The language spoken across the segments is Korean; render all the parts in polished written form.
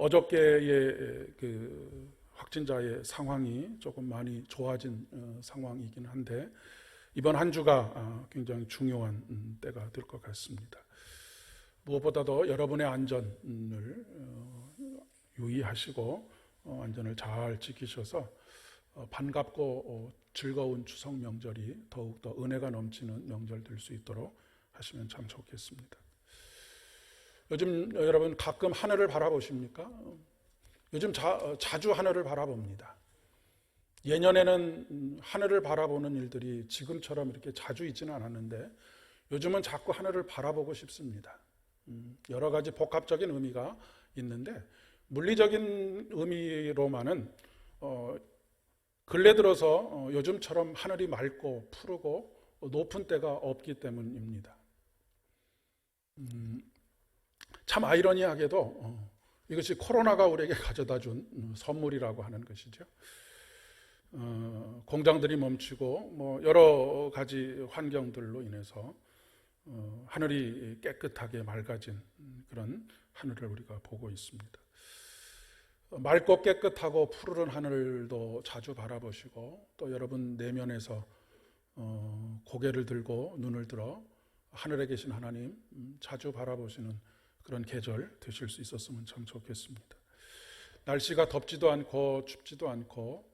어저께의 그 확진자의 상황이 조금 많이 좋아진 상황이긴 한데 이번 한 주가 굉장히 중요한 때가 될 것 같습니다. 무엇보다도 여러분의 안전을 유의하시고 안전을 잘 지키셔서 반갑고 즐거운 추석 명절이 더욱더 은혜가 넘치는 명절 될 수 있도록 하시면 참 좋겠습니다. 요즘 여러분 가끔 하늘을 바라보십니까? 요즘 자주 하늘을 바라봅니다. 예년에는 하늘을 바라보는 일들이 지금처럼 이렇게 자주 있지는 않았는데 요즘은 자꾸 하늘을 바라보고 싶습니다. 여러 가지 복합적인 의미가 있는데 물리적인 의미로만은 근래 들어서 요즘처럼 하늘이 맑고 푸르고 높은 때가 없기 때문입니다. 참 아이러니하게도 이것이 코로나가 우리에게 가져다 준 선물이라고 하는 것이죠. 공장들이 멈추고 여러 가지 환경들로 인해서 하늘이 깨끗하게 맑아진 그런 하늘을 우리가 보고 있습니다. 맑고 깨끗하고 푸르른 하늘도 자주 바라보시고 또 여러분 내면에서 고개를 들고 눈을 들어 하늘에 계신 하나님 자주 바라보시는 그런 계절 되실 수 있었으면 참 좋겠습니다. 날씨가 덥지도 않고 춥지도 않고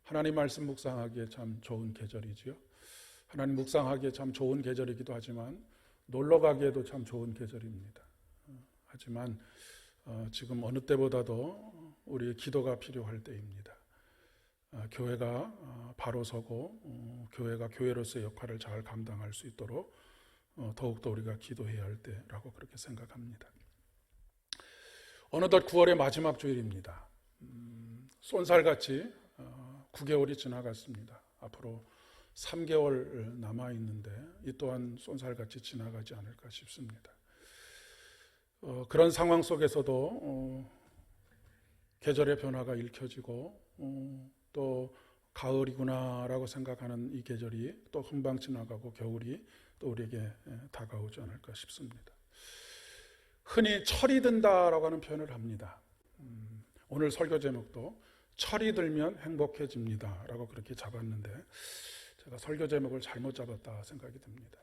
하나님 말씀 묵상하기에 참 좋은 계절이지요. 하나님 묵상하기에 참 좋은 계절이기도 하지만 놀러 가기에도 참 좋은 계절입니다. 하지만 지금 어느 때보다도 우리의 기도가 필요할 때입니다. 교회가 바로 서고 교회가 교회로서의 역할을 잘 감당할 수 있도록 더욱더 우리가 기도해야 할 때라고 그렇게 생각합니다. 어느덧 9월의 마지막 주일입니다. 쏜살같이 9개월이 지나갔습니다. 앞으로 3개월 남아있는데 이 또한 쏜살같이 지나가지 않을까 싶습니다. 그런 상황 속에서도 계절의 변화가 읽혀지고 또 가을이구나라고 생각하는 이 계절이 또 금방 지나가고 겨울이 또 우리에게 다가오지 않을까 싶습니다. 흔히 철이 든다라고 하는 표현을 합니다. 오늘 설교 제목도 철이 들면 행복해집니다 라고 그렇게 잡았는데 제가 설교 제목을 잘못 잡았다 생각이 듭니다.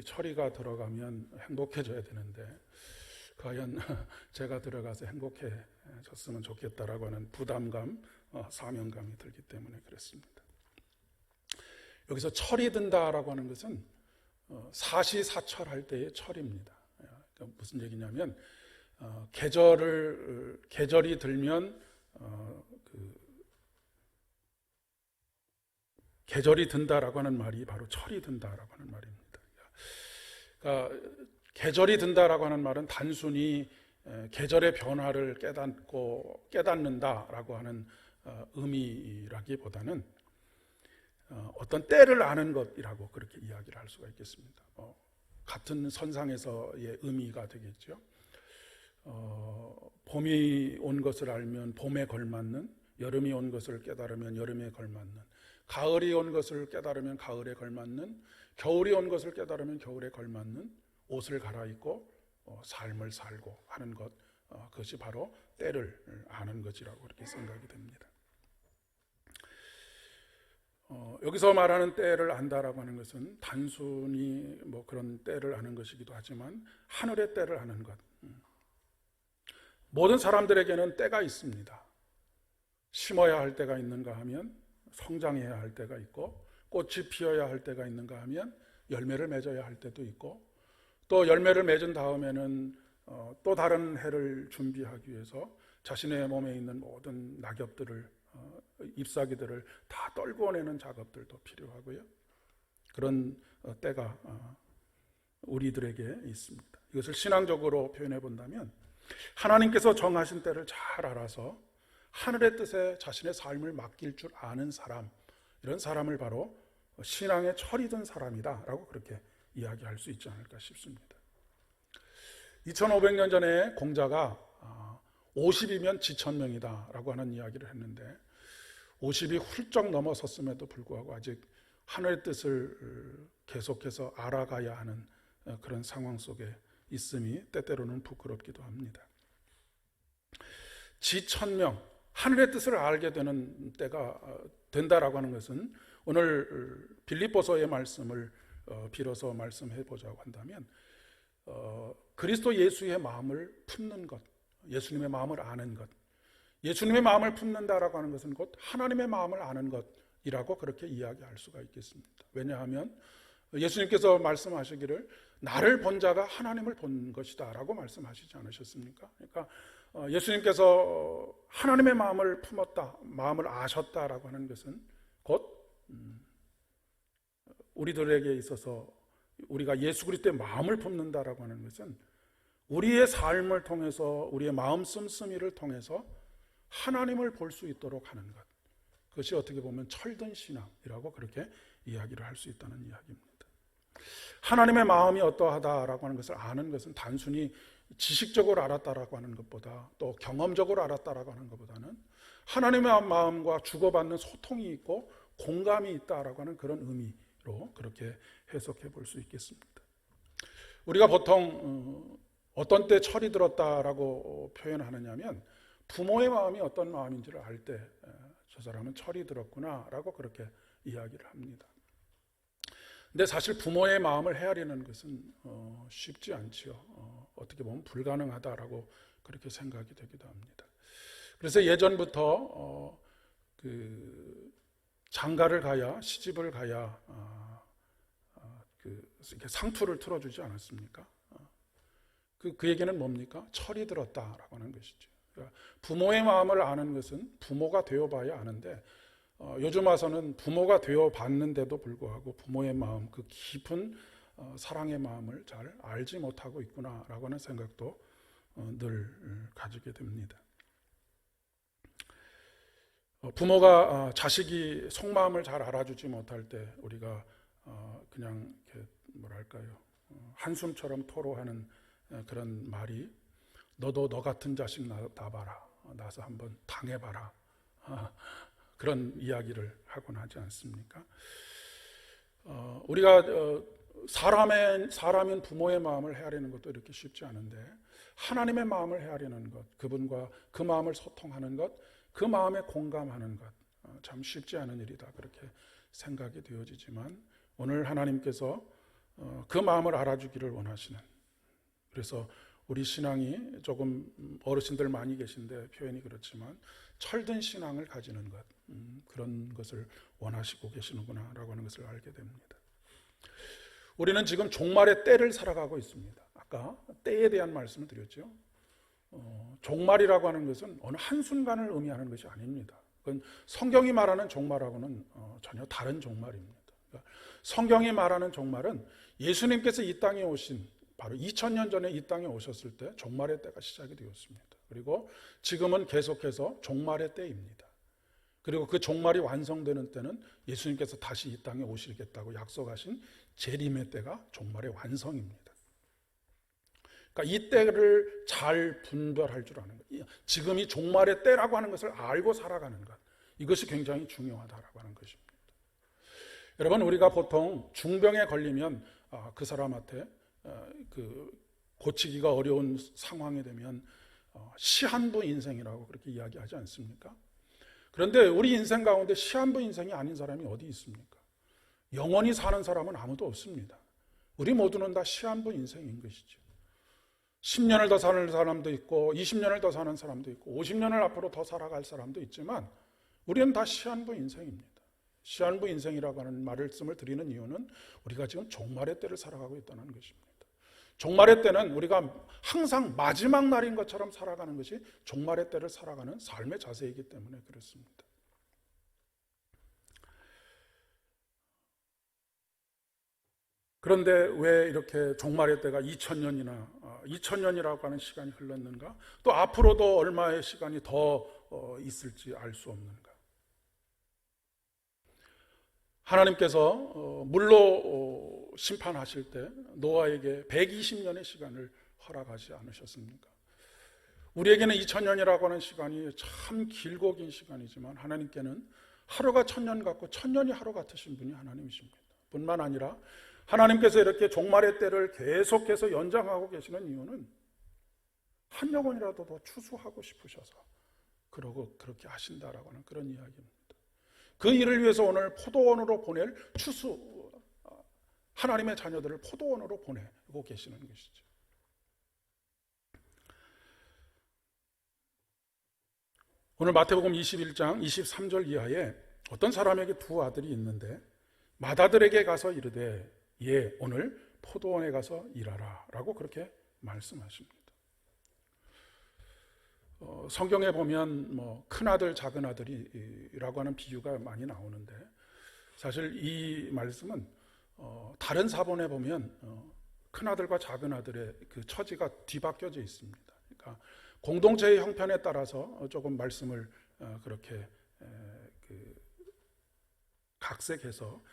철이가 들어가면 행복해져야 되는데 과연 제가 들어가서 행복해졌으면 좋겠다라고 하는 부담감, 사명감이 들기 때문에 그렇습니다. 여기서 철이 든다라고 하는 것은 사시사철할 때의 철입니다. 그러니까 무슨 얘기냐면 계절이 들면 계절이 든다라고 하는 말이 바로 철이 든다라고 하는 말입니다. 그러니까 계절이 든다라고 하는 말은 단순히 계절의 변화를 깨닫는다라고 하는 의미라기보다는 어떤 때를 아는 것이라고 그렇게 이야기를 할 수가 있겠습니다. 같은 선상에서의 의미가 되겠죠. 봄이 온 것을 알면 봄에 걸맞는, 여름이 온 것을 깨달으면 여름에 걸맞는, 가을이 온 것을 깨달으면 가을에 걸맞는, 겨울이 온 것을 깨달으면 겨울에 걸맞는 옷을 갈아입고 삶을 살고 하는 것, 그것이 바로 때를 아는 것이라고 그렇게 생각이 됩니다. 여기서 말하는 때를 안다라고 하는 것은 단순히 그런 때를 아는 것이기도 하지만 하늘의 때를 아는 것. 모든 사람들에게는 때가 있습니다. 심어야 할 때가 있는가 하면 성장해야 할 때가 있고, 꽃이 피어야 할 때가 있는가 하면 열매를 맺어야 할 때도 있고, 또 열매를 맺은 다음에는 또 다른 해를 준비하기 위해서 자신의 몸에 있는 모든 낙엽들을, 잎사귀들을 다 떨궈내는 작업들도 필요하고요. 그런 때가 우리들에게 있습니다. 이것을 신앙적으로 표현해 본다면 하나님께서 정하신 때를 잘 알아서 하늘의 뜻에 자신의 삶을 맡길 줄 아는 사람, 이런 사람을 바로 신앙의 철이 든 사람이다 라고 그렇게 이야기할 수 있지 않을까 싶습니다. 2500년 전에 공자가 50이면 지천명이다 라고 하는 이야기를 했는데 50이 훌쩍 넘어섰음에도 불구하고 아직 하늘의 뜻을 계속해서 알아가야 하는 그런 상황 속에 있음이 때때로는 부끄럽기도 합니다. 지천명, 하늘의 뜻을 알게 되는 때가 된다라고 하는 것은 오늘 빌립보서의 말씀을 빌어서 말씀해 보자고 한다면 그리스도 예수의 마음을 품는 것, 예수님의 마음을 아는 것, 예수님의 마음을 품는다라고 하는 것은 곧 하나님의 마음을 아는 것이라고 그렇게 이야기할 수가 있겠습니다. 왜냐하면 예수님께서 말씀하시기를 나를 본 자가 하나님을 본 것이다 라고 말씀하시지 않으셨습니까? 그러니까 예수님께서 하나님의 마음을 품었다, 마음을 아셨다라고 하는 것은 곧 우리들에게 있어서 우리가 예수 그리스도의 마음을 품는다라고 하는 것은 우리의 삶을 통해서, 우리의 마음 씀씀이를 통해서 하나님을 볼 수 있도록 하는 것, 그것이 어떻게 보면 철든 신앙이라고 그렇게 이야기를 할 수 있다는 이야기입니다. 하나님의 마음이 어떠하다라고 하는 것을 아는 것은 단순히 지식적으로 알았다라고 하는 것보다, 또 경험적으로 알았다라고 하는 것보다는 하나님의 마음과 주고받는 소통이 있고 공감이 있다라고 하는 그런 의미로 그렇게 해석해 볼 수 있겠습니다. 우리가 보통 어떤 때 철이 들었다라고 표현하느냐면 부모의 마음이 어떤 마음인지를 알 때 저 사람은 철이 들었구나라고 그렇게 이야기를 합니다. 근데 사실 부모의 마음을 헤아리는 것은 쉽지 않지요. 어떻게 보면 불가능하다라고 그렇게 생각이 되기도 합니다. 그래서 예전부터 장가를 가야, 시집을 가야 이렇게 상투를 틀어주지 않았습니까? 그 얘기는 뭡니까? 철이 들었다라고 하는 것이죠. 그러니까 부모의 마음을 아는 것은 부모가 되어봐야 아는데 요즘 와서는 부모가 되어봤는데도 불구하고 부모의 마음, 그 깊은 사랑의 마음을 잘 알지 못하고 있구나라고 하는 생각도 늘 가지게 됩니다. 부모가 자식이 속마음을 잘 알아주지 못할 때 우리가 그냥 이렇게 뭐랄까요, 한숨처럼 토로하는 그런 말이 너도 너 같은 자식 낳아봐라, 낳아서 한번 당해봐라, 그런 이야기를 하곤 하지 않습니까? 우리가 사람인 부모의 마음을 헤아리는 것도 이렇게 쉽지 않은데 하나님의 마음을 헤아리는 것, 그분과 그 마음을 소통하는 것, 그 마음에 공감하는 것, 참 쉽지 않은 일이다 그렇게 생각이 되어지지만 오늘 하나님께서 그 마음을 알아주기를 원하시는, 그래서 우리 신앙이 조금 어르신들 많이 계신데 표현이 그렇지만 철든 신앙을 가지는 것, 그런 것을 원하시고 계시는구나 라고 하는 것을 알게 됩니다. 우리는 지금 종말의 때를 살아가고 있습니다. 아까 때에 대한 말씀을 드렸죠. 종말이라고 하는 것은 어느 한순간을 의미하는 것이 아닙니다. 그건 성경이 말하는 종말하고는 전혀 다른 종말입니다. 그러니까 성경이 말하는 종말은 예수님께서 이 땅에 오신 바로 2000년 전에 이 땅에 오셨을 때 종말의 때가 시작이 되었습니다. 그리고 지금은 계속해서 종말의 때입니다. 그리고 그 종말이 완성되는 때는 예수님께서 다시 이 땅에 오시겠다고 약속하신 재림의 때가 종말의 완성입니다. 그러니까 이 때를 잘 분별할 줄 아는 것, 지금이 종말의 때라고 하는 것을 알고 살아가는 것, 이것이 굉장히 중요하다라고 하는 것입니다. 여러분, 우리가 보통 중병에 걸리면 그 사람한테 고치기가 어려운 상황이 되면 시한부 인생이라고 그렇게 이야기하지 않습니까? 그런데 우리 인생 가운데 시한부 인생이 아닌 사람이 어디 있습니까? 영원히 사는 사람은 아무도 없습니다. 우리 모두는 다 시한부 인생인 것이죠. 10년을 더 사는 사람도 있고 20년을 더 사는 사람도 있고 50년을 앞으로 더 살아갈 사람도 있지만 우리는 다 시한부 인생입니다. 시한부 인생이라고 하는 말씀을 드리는 이유는 우리가 지금 종말의 때를 살아가고 있다는 것입니다. 종말의 때는 우리가 항상 마지막 날인 것처럼 살아가는 것이 종말의 때를 살아가는 삶의 자세이기 때문에 그렇습니다. 그런데 왜 이렇게 종말의 때가 2000년이라고 하는 시간이 흘렀는가? 또 앞으로도 얼마의 시간이 더 있을지 알 수 없는가? 하나님께서 물로 심판하실 때 노아에게 120년의 시간을 허락하지 않으셨습니까? 우리에게는 2000년이라고 하는 시간이 참 길고 긴 시간이지만 하나님께는 하루가 1000년 같고 1000년이 하루 같으신 분이 하나님이십니다. 뿐만 아니라 하나님께서 이렇게 종말의 때를 계속해서 연장하고 계시는 이유는 한 영혼이라도 더 추수하고 싶으셔서, 그러고 그렇게 하신다라고 하는 그런 이야기입니다. 그 일을 위해서 오늘 포도원으로 보낼 추수, 하나님의 자녀들을 포도원으로 보내고 계시는 것이죠. 오늘 마태복음 21장 23절 이하에 어떤 사람에게 두 아들이 있는데 맏아들에게 가서 이르되 예 오늘 포도원에 가서 일하라 라고 그렇게 말씀하십니다. 성경에 보면 뭐 큰아들 작은아들이라고 하는 비유가 많이 나오는데 사실 이 말씀은 다른 사본에 보면 큰아들과 작은아들의 그 처지가 뒤바뀌어져 있습니다. 그러니까 공동체의 형편에 따라서 조금 말씀을 그렇게 각색해서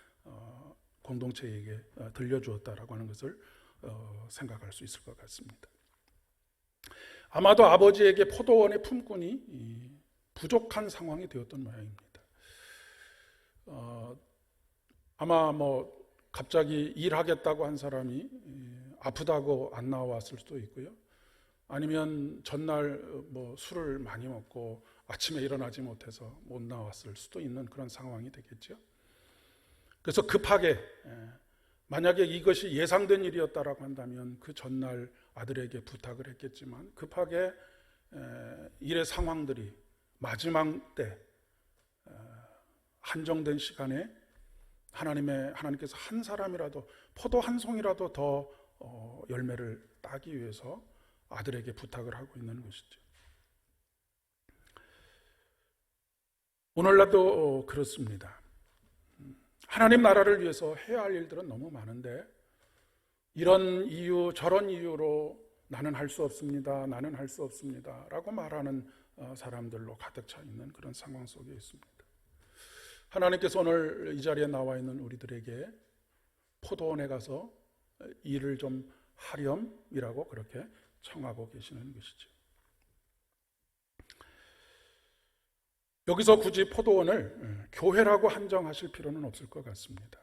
공동체에게 들려주었다라고 하는 것을 생각할 수 있을 것 같습니다. 아마도 아버지에게 포도원의 품꾼이 부족한 상황이 되었던 모양입니다. 아마 뭐 갑자기 일하겠다고 한 사람이 아프다고 안 나왔을 수도 있고요. 아니면 전날 뭐 술을 많이 먹고 아침에 일어나지 못해서 못 나왔을 수도 있는 그런 상황이 되겠죠. 그래서 급하게 만약에 이것이 예상된 일이었다라고 한다면 그 전날 아들에게 부탁을 했겠지만 급하게 일의 상황들이 마지막 때 한정된 시간에 하나님께서 한 사람이라도 포도 한 송이라도 더 열매를 따기 위해서 아들에게 부탁을 하고 있는 것이죠. 오늘날도 그렇습니다. 하나님 나라를 위해서 해야 할 일들은 너무 많은데 이런 이유 저런 이유로 나는 할 수 없습니다. 나는 할 수 없습니다. 라고 말하는 사람들로 가득 차 있는 그런 상황 속에 있습니다. 하나님께서 오늘 이 자리에 나와 있는 우리들에게 포도원에 가서 일을 좀 하렴이라고 그렇게 청하고 계시는 것이죠. 여기서 굳이 포도원을 교회라고 한정하실 필요는 없을 것 같습니다.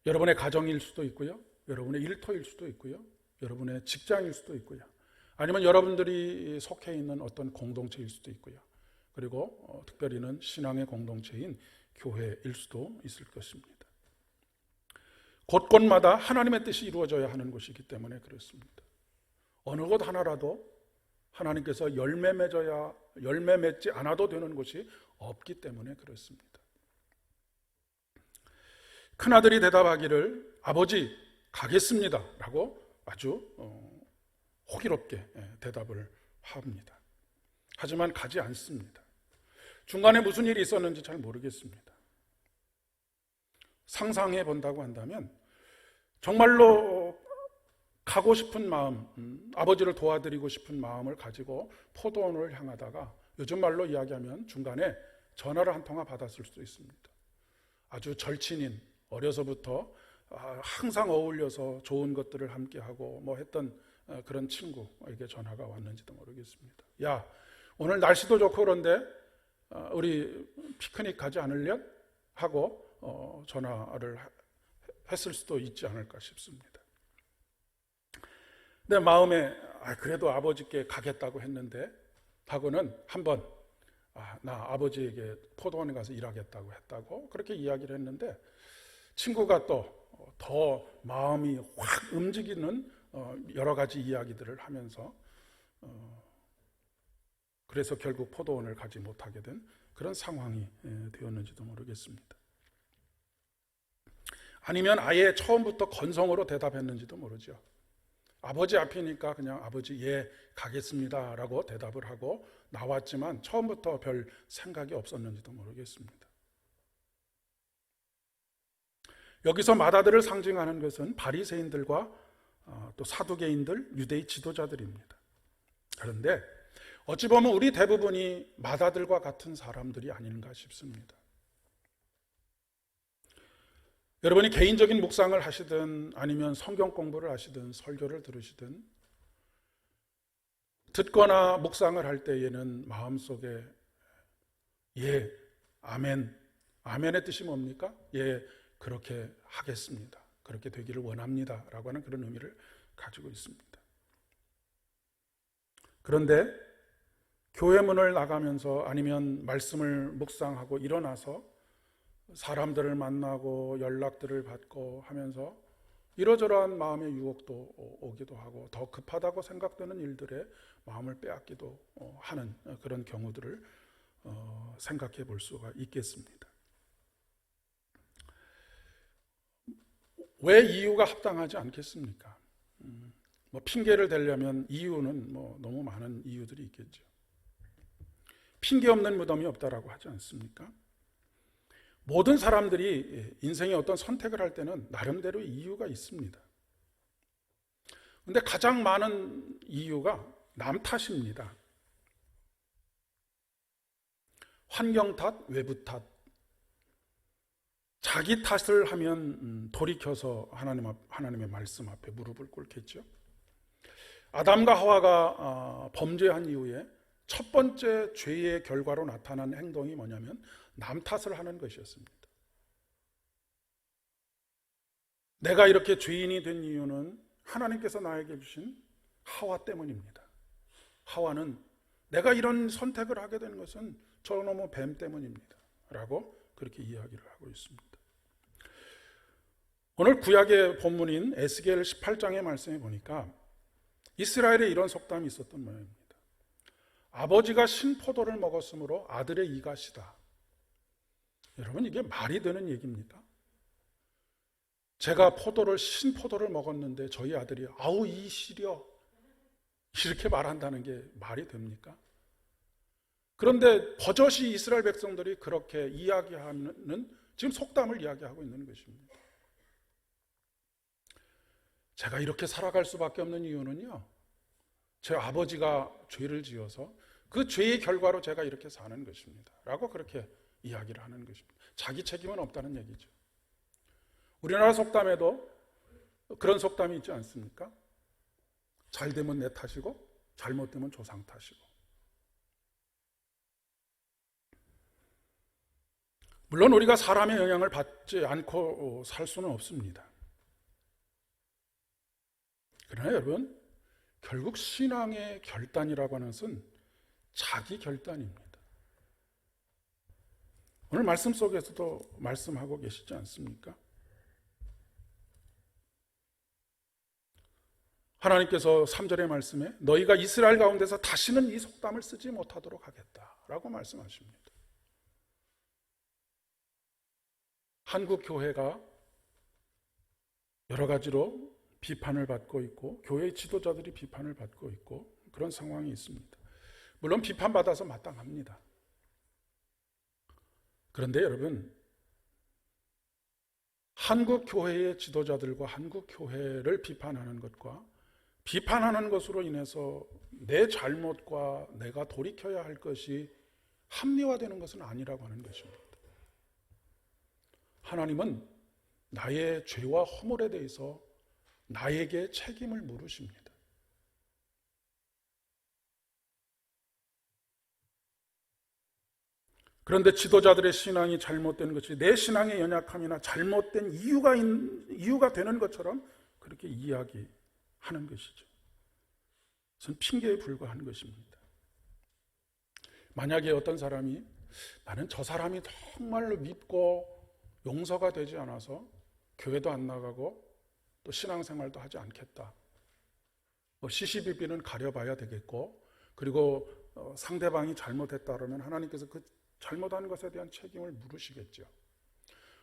여러분의 가정일 수도 있고요. 여러분의 일터일 수도 있고요. 여러분의 직장일 수도 있고요. 아니면 여러분들이 속해 있는 어떤 공동체일 수도 있고요. 그리고 특별히는 신앙의 공동체인 교회일 수도 있을 것입니다. 곳곳마다 하나님의 뜻이 이루어져야 하는 곳이기 때문에 그렇습니다. 어느 곳 하나라도 하나님께서 열매 맺지 않아도 되는 곳이 없기 때문에 그렇습니다. 큰아들이 대답하기를 아버지 가겠습니다 라고 아주 호기롭게 대답을 합니다. 하지만 가지 않습니다. 중간에 무슨 일이 있었는지 잘 모르겠습니다. 상상해 본다고 한다면 정말로 가고 싶은 마음, 아버지를 도와드리고 싶은 마음을 가지고 포도원을 향하다가 요즘 말로 이야기하면 중간에 전화를 한 통화 받았을 수도 있습니다. 아주 절친인 어려서부터 항상 어울려서 좋은 것들을 함께하고 뭐 했던 그런 친구에게 전화가 왔는지도 모르겠습니다. 야, 오늘 날씨도 좋고 그런데 우리 피크닉 가지 않으려? 하고 전화를 했을 수도 있지 않을까 싶습니다. 내 마음에 그래도 아버지께 가겠다고 했는데 하고는 한번 나 아버지에게 포도원에 가서 일하겠다고 했다고 그렇게 이야기를 했는데 친구가 또 더 마음이 확 움직이는 여러 가지 이야기들을 하면서 그래서 결국 포도원을 가지 못하게 된 그런 상황이 되었는지도 모르겠습니다. 아니면 아예 처음부터 건성으로 대답했는지도 모르죠. 아버지 앞이니까 그냥 아버지 예 가겠습니다 라고 대답을 하고 나왔지만 처음부터 별 생각이 없었는지도 모르겠습니다. 여기서 맏아들을 상징하는 것은 바리새인들과 또 사두개인들, 유대의 지도자들입니다. 그런데 어찌 보면 우리 대부분이 맏아들과 같은 사람들이 아닌가 싶습니다. 여러분이 개인적인 묵상을 하시든 아니면 성경 공부를 하시든 설교를 들으시든 듣거나 묵상을 할 때에는 마음속에 예, 아멘, 아멘의 뜻이 뭡니까? 예, 그렇게 하겠습니다. 그렇게 되기를 원합니다. 라고 하는 그런 의미를 가지고 있습니다. 그런데 교회 문을 나가면서 아니면 말씀을 묵상하고 일어나서 사람들을 만나고 연락들을 받고 하면서 이러저러한 마음의 유혹도 오기도 하고 더 급하다고 생각되는 일들에 마음을 빼앗기도 하는 그런 경우들을 생각해 볼 수가 있겠습니다. 왜 이유가 합당하지 않겠습니까? 뭐 핑계를 대려면 이유는 뭐 너무 많은 이유들이 있겠죠. 핑계 없는 무덤이 없다라고 하지 않습니까? 모든 사람들이 인생의 어떤 선택을 할 때는 나름대로 이유가 있습니다. 그런데 가장 많은 이유가 남 탓입니다. 환경 탓, 외부 탓. 자기 탓을 하면 돌이켜서 하나님의 말씀 앞에 무릎을 꿇겠죠. 아담과 하와가 범죄한 이후에 첫 번째 죄의 결과로 나타난 행동이 뭐냐면 남 탓을 하는 것이었습니다. 내가 이렇게 죄인이 된 이유는 하나님께서 나에게 주신 하와 때문입니다. 하와는 내가 이런 선택을 하게 된 것은 저놈의 뱀 때문입니다. 라고 그렇게 이야기를 하고 있습니다. 오늘 구약의 본문인 에스겔 18장의 말씀에 보니까 이스라엘에 이런 속담이 있었던 모양입니다. 아버지가 신포도를 먹었으므로 아들의 이가 시다. 여러분, 이게 말이 되는 얘기입니까? 제가 신포도를 먹었는데 저희 아들이 아우 이 시려 이렇게 말한다는 게 말이 됩니까? 그런데 버젓이 이스라엘 백성들이 그렇게 이야기하는 지금 속담을 이야기하고 있는 것입니다. 제가 이렇게 살아갈 수밖에 없는 이유는요, 제 아버지가 죄를 지어서 그 죄의 결과로 제가 이렇게 사는 것입니다. 라고 그렇게 이야기를 하는 것입니다. 자기 책임은 없다는 얘기죠. 우리나라 속담에도 그런 속담이 있지 않습니까? 잘 되면 내 탓이고 잘못되면 조상 탓이고. 물론 우리가 사람의 영향을 받지 않고 살 수는 없습니다. 그러나 여러분, 결국 신앙의 결단이라고 하는 것은 자기 결단입니다. 오늘 말씀 속에서도 말씀하고 계시지 않습니까? 하나님께서 3절의 말씀에 너희가 이스라엘 가운데서 다시는 이 속담을 쓰지 못하도록 하겠다라고 말씀하십니다. 한국 교회가 여러 가지로 비판을 받고 있고 교회 지도자들이 비판을 받고 있고 그런 상황이 있습니다. 물론 비판받아서 마땅합니다. 그런데 여러분, 한국 교회의 지도자들과 한국 교회를 비판하는 것과 비판하는 것으로 인해서 내 잘못과 내가 돌이켜야 할 것이 합리화되는 것은 아니라고 하는 것입니다. 하나님은 나의 죄와 허물에 대해서 나에게 책임을 물으십니다. 그런데 지도자들의 신앙이 잘못된 것이 내 신앙의 연약함이나 잘못된 이유가 되는 것처럼 그렇게 이야기하는 것이죠. 그것은 핑계에 불과한 것입니다. 만약에 어떤 사람이 나는 저 사람이 정말로 믿고 용서가 되지 않아서 교회도 안 나가고 또 신앙생활도 하지 않겠다. 시시비비는 가려봐야 되겠고, 그리고 상대방이 잘못했다 그러면 하나님께서 그 잘못한 것에 대한 책임을 물으시겠죠.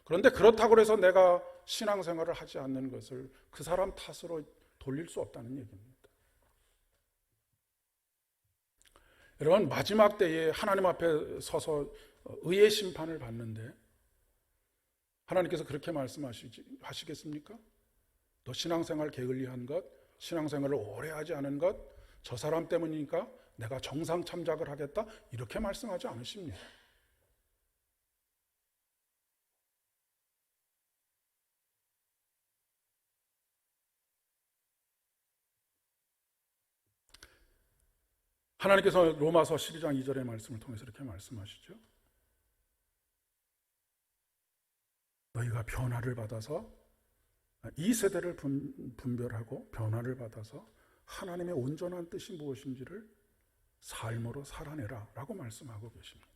그런데 그렇다고 해서 내가 신앙생활을 하지 않는 것을 그 사람 탓으로 돌릴 수 없다는 얘기입니다. 여러분, 마지막 때에 하나님 앞에 서서 의의 심판을 받는데 하나님께서 그렇게 말씀하시겠습니까? 너 신앙생활 게을리한 것, 신앙생활을 오래 하지 않은 것, 저 사람 때문이니까 내가 정상 참작을 하겠다, 이렇게 말씀하지 않으십니다. 하나님께서 로마서 12장 2절의 말씀을 통해서 이렇게 말씀하시죠. 너희가 변화를 받아서 이 세대를 분별하고 변화를 받아서 하나님의 온전한 뜻이 무엇인지를 삶으로 살아내라 라고 말씀하고 계십니다.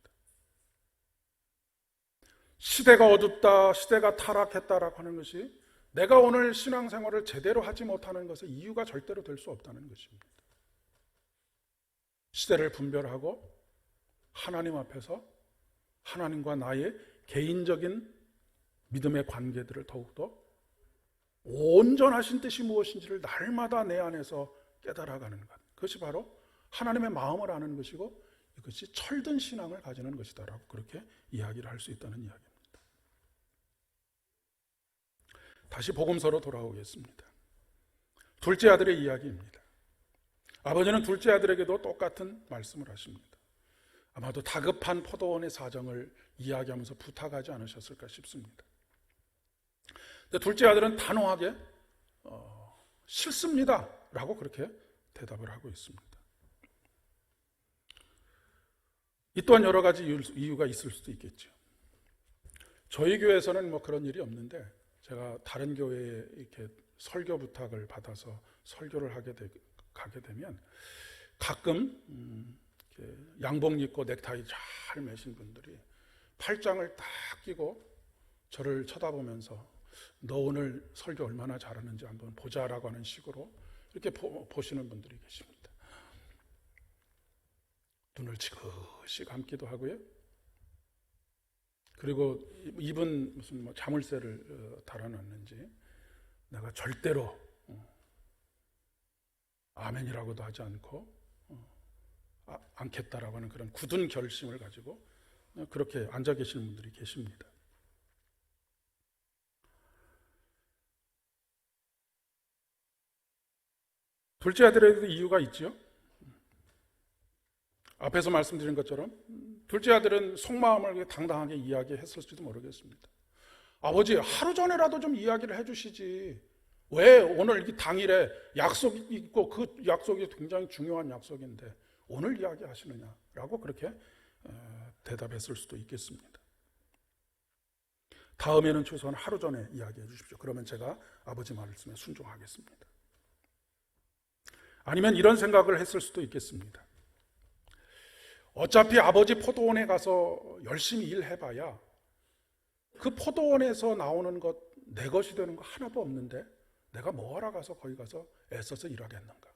시대가 어둡다, 시대가 타락했다라고 하는 것이 내가 오늘 신앙생활을 제대로 하지 못하는 것의 이유가 절대로 될 수 없다는 것입니다. 시대를 분별하고 하나님 앞에서 하나님과 나의 개인적인 믿음의 관계들을 더욱더 온전하신 뜻이 무엇인지를 날마다 내 안에서 깨달아가는 것, 그것이 바로 하나님의 마음을 아는 것이고 이것이 철든 신앙을 가지는 것이다라고 그렇게 이야기를 할 수 있다는 이야기입니다. 다시 복음서로 돌아오겠습니다. 둘째 아들의 이야기입니다. 아버지는 둘째 아들에게도 똑같은 말씀을 하십니다. 아마도 다급한 포도원의 사정을 이야기하면서 부탁하지 않으셨을까 싶습니다. 근데 둘째 아들은 단호하게 싫습니다 라고 그렇게 대답을 하고 있습니다. 이 또한 여러 가지 이유가 있을 수도 있겠죠. 저희 교회에서는 뭐 그런 일이 없는데 제가 다른 교회에 이렇게 설교 부탁을 받아서 설교를 가게 되면 가끔 양복 입고 넥타이 잘 매신 분들이 팔짱을 딱 끼고 저를 쳐다보면서 너 오늘 설교 얼마나 잘하는지 한번 보자라고 하는 식으로 이렇게 보시는 분들이 계십니다. 눈을 지그시 감기도 하고요. 그리고 입은 무슨 뭐 자물쇠를 달아놨는지 내가 절대로 아멘이라고도 하지 않고 않겠다라고 하는 그런 굳은 결심을 가지고 그렇게 앉아 계시는 분들이 계십니다. 둘째 아들에도 이유가 있지요. 앞에서 말씀드린 것처럼 둘째 아들은 속마음을 당당하게 이야기했을지도 모르겠습니다. 아버지, 하루 전에라도 좀 이야기를 해주시지. 왜 오늘 이 당일에 약속이 있고 그 약속이 굉장히 중요한 약속인데 오늘 이야기하시느냐라고 그렇게 대답했을 수도 있겠습니다. 다음에는 최소한 하루 전에 이야기해 주십시오. 그러면 제가 아버지 말씀에 순종하겠습니다. 아니면 이런 생각을 했을 수도 있겠습니다. 어차피 아버지 포도원에 가서 열심히 일해봐야 그 포도원에서 나오는 것, 내 것이 되는 거 하나도 없는데 내가 뭐하러 가서 거기 가서 애써서 일하겠는가.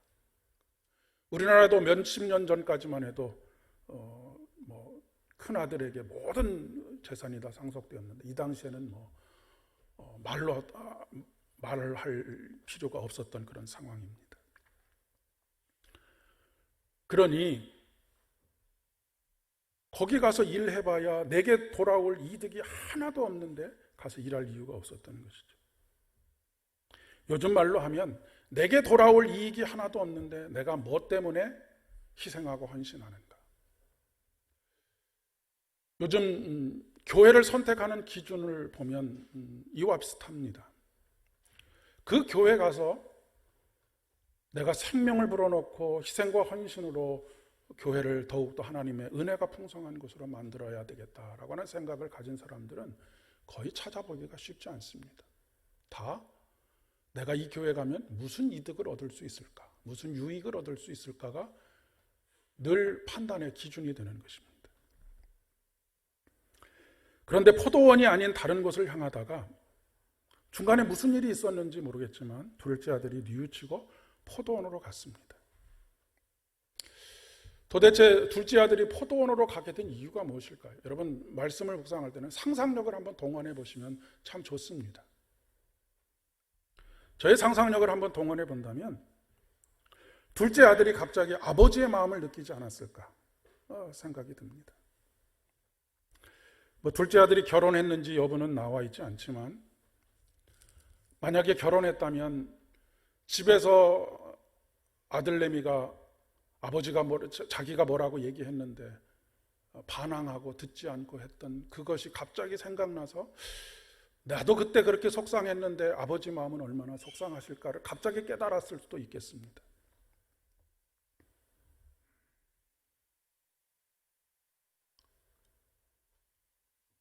우리나라도 몇십 년 전까지만 해도 큰아들에게 모든 재산이 다 상속되었는데 이 당시에는 말을 할 필요가 없었던 그런 상황입니다. 그러니 거기 가서 일해봐야 내게 돌아올 이득이 하나도 없는데 가서 일할 이유가 없었다는 것이죠. 요즘 말로 하면 내게 돌아올 이익이 하나도 없는데 내가 뭐 때문에 희생하고 헌신하는가. 요즘 교회를 선택하는 기준을 보면 이와 비슷합니다. 그 교회 가서 내가 생명을 불어넣고 희생과 헌신으로 교회를 더욱더 하나님의 은혜가 풍성한 곳으로 만들어야 되겠다라고 하는 생각을 가진 사람들은 거의 찾아보기가 쉽지 않습니다. 다 내가 이 교회 가면 무슨 이득을 얻을 수 있을까, 무슨 유익을 얻을 수 있을까가 늘 판단의 기준이 되는 것입니다. 그런데 포도원이 아닌 다른 곳을 향하다가 중간에 무슨 일이 있었는지 모르겠지만 둘째 아들이 뉘우치고 포도원으로 갔습니다. 도대체 둘째 아들이 포도원으로 가게 된 이유가 무엇일까요? 여러분 말씀을 묵상할 때는 상상력을 한번 동원해 보시면 참 좋습니다. 저의 상상력을 한번 동원해 본다면 둘째 아들이 갑자기 아버지의 마음을 느끼지 않았을까 생각이 듭니다. 둘째 아들이 결혼했는지 여부는 나와 있지 않지만 만약에 결혼했다면 집에서 아들내미가 아버지가 자기가 뭐라고 얘기했는데 반항하고 듣지 않고 했던 그것이 갑자기 생각나서 나도 그때 그렇게 속상했는데 아버지 마음은 얼마나 속상하실까를 갑자기 깨달았을 수도 있겠습니다.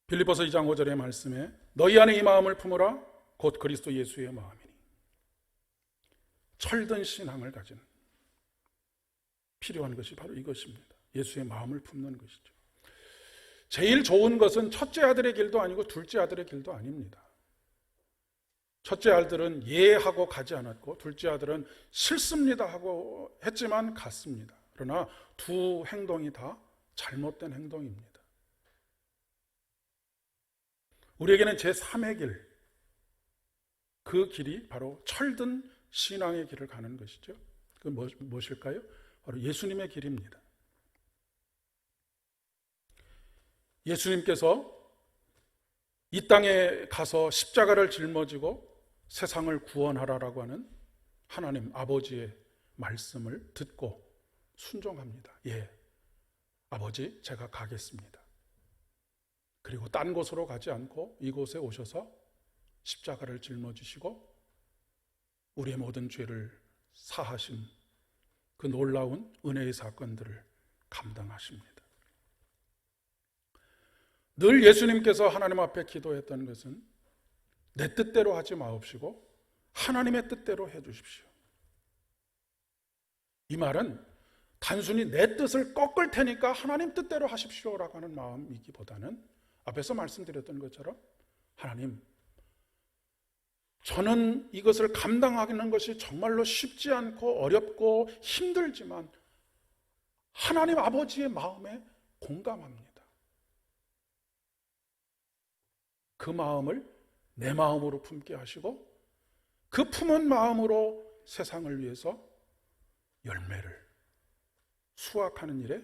빌립보서 2장 5절의 말씀에 너희 안에 이 마음을 품으라 곧 그리스도 예수의 마음이니 철든 신앙을 가진 필요한 것이 바로 이것입니다. 예수의 마음을 품는 것이죠. 제일 좋은 것은 첫째 아들의 길도 아니고 둘째 아들의 길도 아닙니다. 첫째 아들은 예 하고 가지 않았고 둘째 아들은 싫습니다 하고 했지만 갔습니다. 그러나 두 행동이 다 잘못된 행동입니다. 우리에게는 제3의 길, 그 길이 바로 철든 신앙의 길을 가는 것이죠. 그 무엇일까요? 바로 예수님의 길입니다. 예수님께서 이 땅에 가서 십자가를 짊어지고 세상을 구원하라라고 하는 하나님 아버지의 말씀을 듣고 순종합니다. 예, 아버지 제가 가겠습니다. 그리고 딴 곳으로 가지 않고 이곳에 오셔서 십자가를 짊어지시고 우리의 모든 죄를 사하신 그 놀라운 은혜의 사건들을 감당하십니다. 늘 예수님께서 하나님 앞에 기도했던 것은 내 뜻대로 하지 마옵시고 하나님의 뜻대로 해 주십시오. 이 말은 단순히 내 뜻을 꺾을 테니까 하나님 뜻대로 하십시오라고 하는 마음이기보다는 앞에서 말씀드렸던 것처럼 하나님, 저는 이것을 감당하는 것이 정말로 쉽지 않고 어렵고 힘들지만 하나님 아버지의 마음에 공감합니다. 그 마음을 내 마음으로 품게 하시고 그 품은 마음으로 세상을 위해서 열매를 수확하는 일에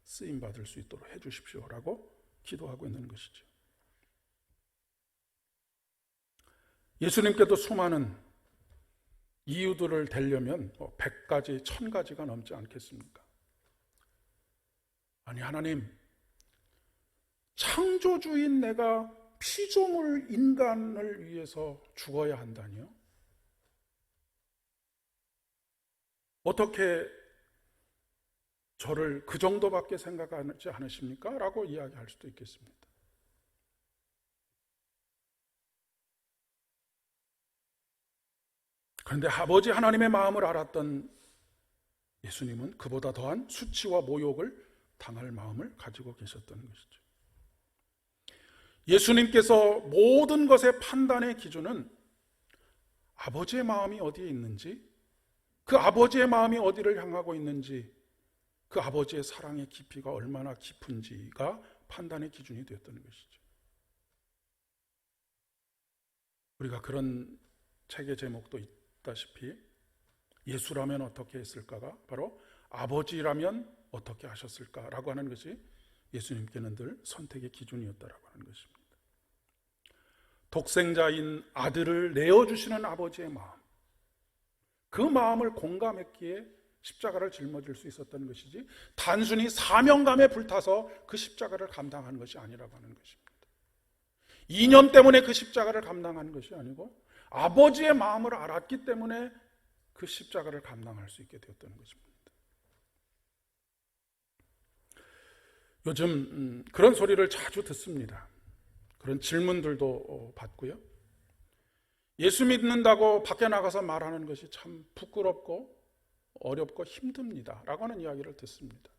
쓰임받을 수 있도록 해 주십시오라고 기도하고 있는 것이죠. 예수님께도 수많은 이유들을 대려면 100가지, 1000가지가 넘지 않겠습니까? 아니 하나님, 창조주인 내가 피조물 인간을 위해서 죽어야 한다니요? 어떻게 저를 그 정도밖에 생각하지 않으십니까? 라고 이야기할 수도 있겠습니다. 그런데 아버지 하나님의 마음을 알았던 예수님은 그보다 더한 수치와 모욕을 당할 마음을 가지고 계셨던 것이죠. 예수님께서 모든 것의 판단의 기준은 아버지의 마음이 어디에 있는지, 그 아버지의 마음이 어디를 향하고 있는지, 그 아버지의 사랑의 깊이가 얼마나 깊은지가 판단의 기준이 되었던 것이죠. 우리가 그런 책의 제목도 있다시피 예수라면 어떻게 했을까가 바로 아버지라면 어떻게 하셨을까라고 하는 것이 예수님께는 늘 선택의 기준이었다라고 하는 것입니다. 독생자인 아들을 내어주시는 아버지의 마음, 그 마음을 공감했기에 십자가를 짊어질 수 있었던 것이지 단순히 사명감에 불타서 그 십자가를 감당한 것이 아니라고 하는 것입니다. 이념 때문에 그 십자가를 감당한 것이 아니고 아버지의 마음을 알았기 때문에 그 십자가를 감당할 수 있게 되었던 것입니다. 요즘 그런 소리를 자주 듣습니다. 그런 질문들도 받고요. 예수 믿는다고 밖에 나가서 말하는 것이 참 부끄럽고 어렵고 힘듭니다 라고 하는 이야기를 듣습니다.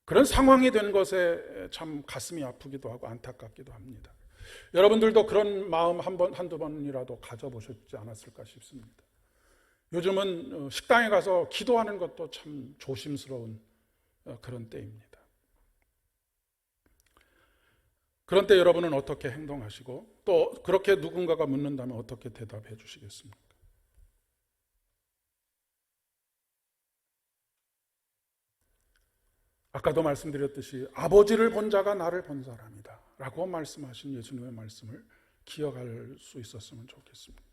그런 상황이 된 것에 참 가슴이 아프기도 하고 안타깝기도 합니다. 여러분들도 그런 마음 한두 번이라도 가져보셨지 않았을까 싶습니다. 요즘은 식당에 가서 기도하는 것도 참 조심스러운 그런 때입니다. 그런 때 여러분은 어떻게 행동하시고 또 그렇게 누군가가 묻는다면 어떻게 대답해 주시겠습니까? 아까도 말씀드렸듯이 아버지를 본 자가 나를 본 사람이다 라고 말씀하신 예수님의 말씀을 기억할 수 있었으면 좋겠습니다.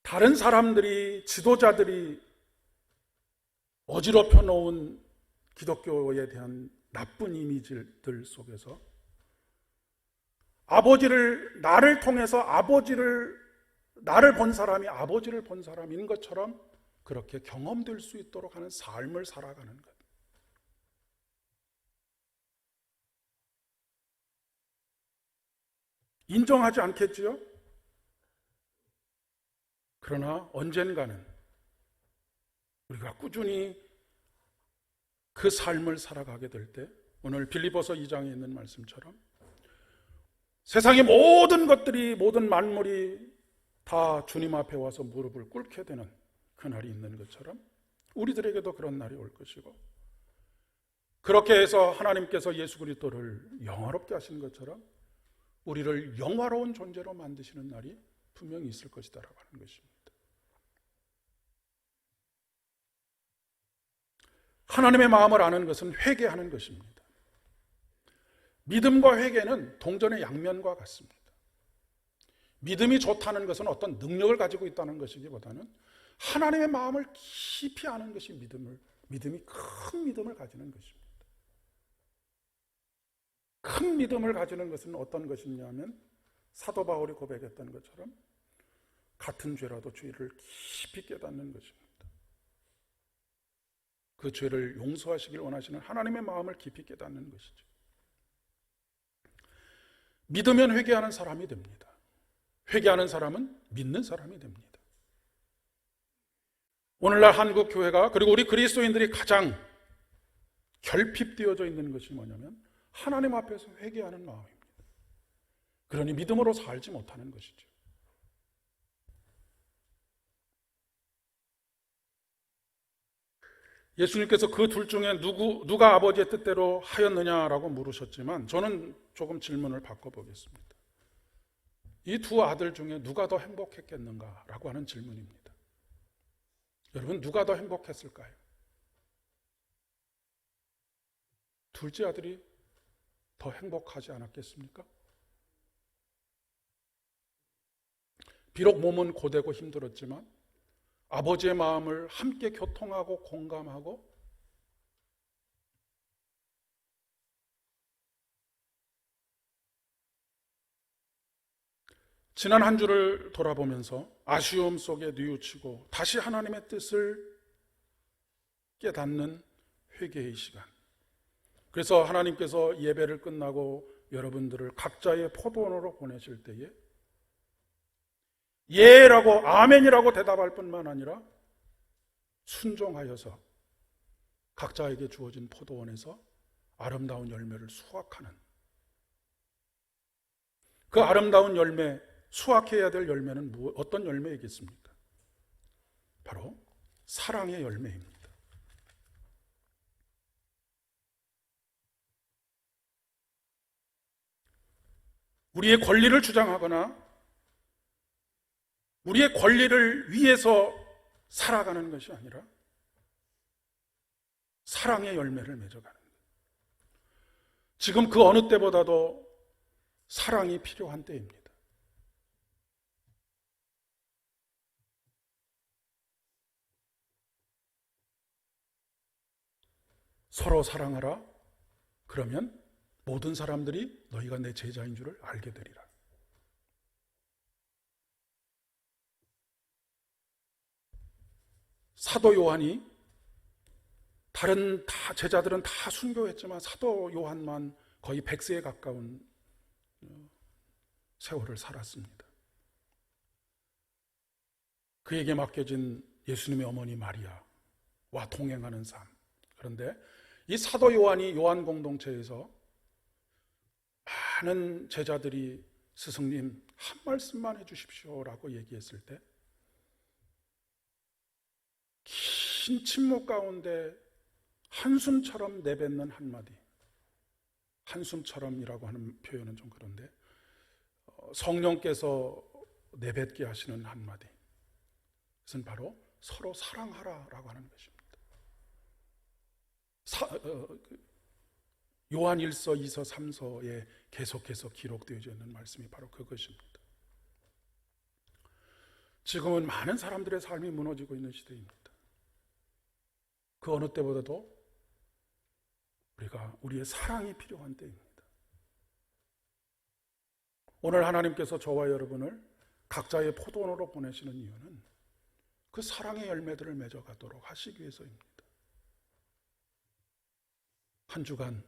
다른 사람들이, 지도자들이 어지럽혀 놓은 기독교에 대한 나쁜 이미지들 속에서 나를 통해서 나를 본 사람이 아버지를 본 사람인 것처럼 그렇게 경험될 수 있도록 하는 삶을 살아가는 것. 인정하지 않겠지요? 그러나 언젠가는 우리가 꾸준히 그 삶을 살아가게 될 때, 오늘 빌립보서 2장에 있는 말씀처럼 세상의 모든 것들이, 모든 만물이 다 주님 앞에 와서 무릎을 꿇게 되는 그날이 있는 것처럼 우리들에게도 그런 날이 올 것이고, 그렇게 해서 하나님께서 예수 그리스도를 영화롭게 하신 것처럼 우리를 영화로운 존재로 만드시는 날이 분명히 있을 것이다라고 하는 것입니다. 하나님의 마음을 아는 것은 회개하는 것입니다. 믿음과 회개는 동전의 양면과 같습니다. 믿음이 좋다는 것은 어떤 능력을 가지고 있다는 것이기보다는 하나님의 마음을 깊이 아는 것이 믿음이 큰 믿음을 가지는 것입니다. 큰 믿음을 가지는 것은 어떤 것이냐면 사도 바울이 고백했던 것처럼 같은 죄라도 죄를 깊이 깨닫는 것입니다. 그 죄를 용서하시길 원하시는 하나님의 마음을 깊이 깨닫는 것이죠. 믿으면 회개하는 사람이 됩니다. 회개하는 사람은 믿는 사람이 됩니다. 오늘날 한국 교회가, 그리고 우리 그리스도인들이 가장 결핍되어져 있는 것이 뭐냐면 하나님 앞에서 회개하는 마음입니다. 그러니 믿음으로 살지 못하는 것이죠. 예수님께서 그 둘 중에 누가 아버지의 뜻대로 하였느냐라고 물으셨지만, 저는 조금 질문을 바꿔보겠습니다. 이 두 아들 중에 누가 더 행복했겠는가라고 하는 질문입니다. 여러분, 누가 더 행복했을까요? 둘째 아들이 더 행복하지 않았겠습니까? 비록 몸은 고되고 힘들었지만 아버지의 마음을 함께 교통하고 공감하고 지난 한 주를 돌아보면서 아쉬움 속에 뉘우치고 다시 하나님의 뜻을 깨닫는 회개의 시간. 그래서 하나님께서 예배를 끝나고 여러분들을 각자의 포도원으로 보내실 때에 예라고 아멘이라고 대답할 뿐만 아니라 순종하여서 각자에게 주어진 포도원에서 아름다운 열매를 수확하는, 그 아름다운 열매, 수확해야 될 열매는 어떤 열매이겠습니까? 바로 사랑의 열매입니다. 우리의 권리를 주장하거나 우리의 권리를 위해서 살아가는 것이 아니라 사랑의 열매를 맺어가는 것. 지금 그 어느 때보다도 사랑이 필요한 때입니다. 서로 사랑하라. 그러면 모든 사람들이 너희가 내 제자인 줄을 알게 되리라. 사도 요한이, 다른 제자들은 다 순교했지만 사도 요한만 거의 100세에 가까운 세월을 살았습니다. 그에게 맡겨진 예수님의 어머니 마리아와 동행하는 삶. 그런데 이 사도 요한이 요한 공동체에서 많은 제자들이 스승님 한 말씀만 해주십시오라고 얘기했을 때 긴 침묵 가운데 한숨처럼 내뱉는 한마디, 한숨처럼이라고 하는 표현은 좀 그런데 성령께서 내뱉게 하시는 한마디, 그것은 바로 서로 사랑하라라고 하는 것입니다. 요한 1서, 2서, 3서에 계속해서 기록되어져 있는 말씀이 바로 그것입니다. 지금은 많은 사람들의 삶이 무너지고 있는 시대입니다. 그 어느 때보다도 우리의 사랑이 필요한 때입니다. 오늘 하나님께서 저와 여러분을 각자의 포도원으로 보내시는 이유는 그 사랑의 열매들을 맺어가도록 하시기 위해서입니다. 한 주간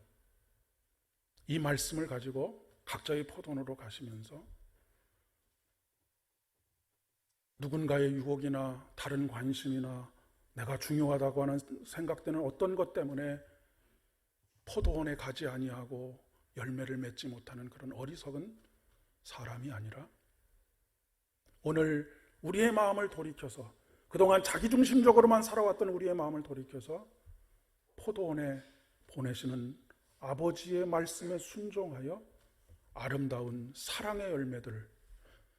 이 말씀을 가지고 각자의 포도원으로 가시면서 누군가의 유혹이나 다른 관심이나 내가 중요하다고 하는 생각되는 어떤 것 때문에 포도원에 가지 아니하고 열매를 맺지 못하는 그런 어리석은 사람이 아니라 오늘 우리의 마음을 돌이켜서 그동안 자기중심적으로만 살아왔던 우리의 마음을 돌이켜서 포도원에 보내시는 아버지의 말씀에 순종하여 아름다운 사랑의 열매들,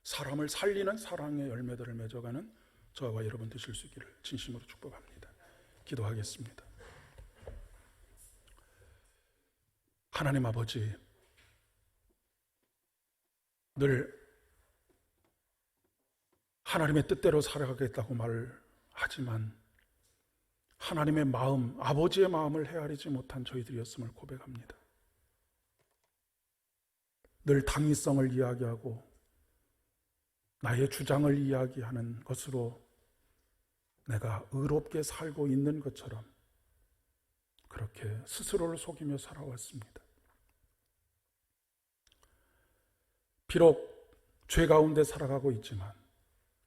사람을 살리는 사랑의 열매들을 맺어가는 저와 여러분 되실 수 있기를 진심으로 축복합니다. 기도하겠습니다. 하나님 아버지, 늘 하나님의 뜻대로 살아가겠다고 말하지만 하나님의 마음, 아버지의 마음을 헤아리지 못한 저희들이었음을 고백합니다. 늘 당위성을 이야기하고 나의 주장을 이야기하는 것으로 내가 의롭게 살고 있는 것처럼 그렇게 스스로를 속이며 살아왔습니다. 비록 죄 가운데 살아가고 있지만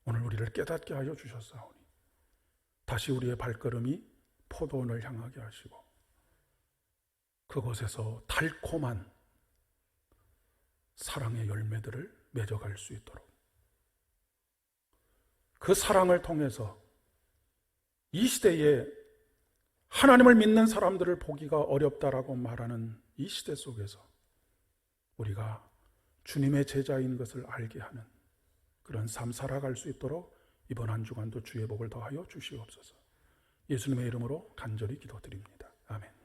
오늘 우리를 깨닫게 하여 주셨사오니 다시 우리의 발걸음이 포도원을 향하게 하시고 그곳에서 달콤한 사랑의 열매들을 맺어갈 수 있도록 그 사랑을 통해서 이 시대에 하나님을 믿는 사람들을 보기가 어렵다라고 말하는 이 시대 속에서 우리가 주님의 제자인 것을 알게 하는 그런 삶 살아갈 수 있도록 이번 한 주간도 주의 복을 더하여 주시옵소서. 예수님의 이름으로 간절히 기도드립니다. 아멘.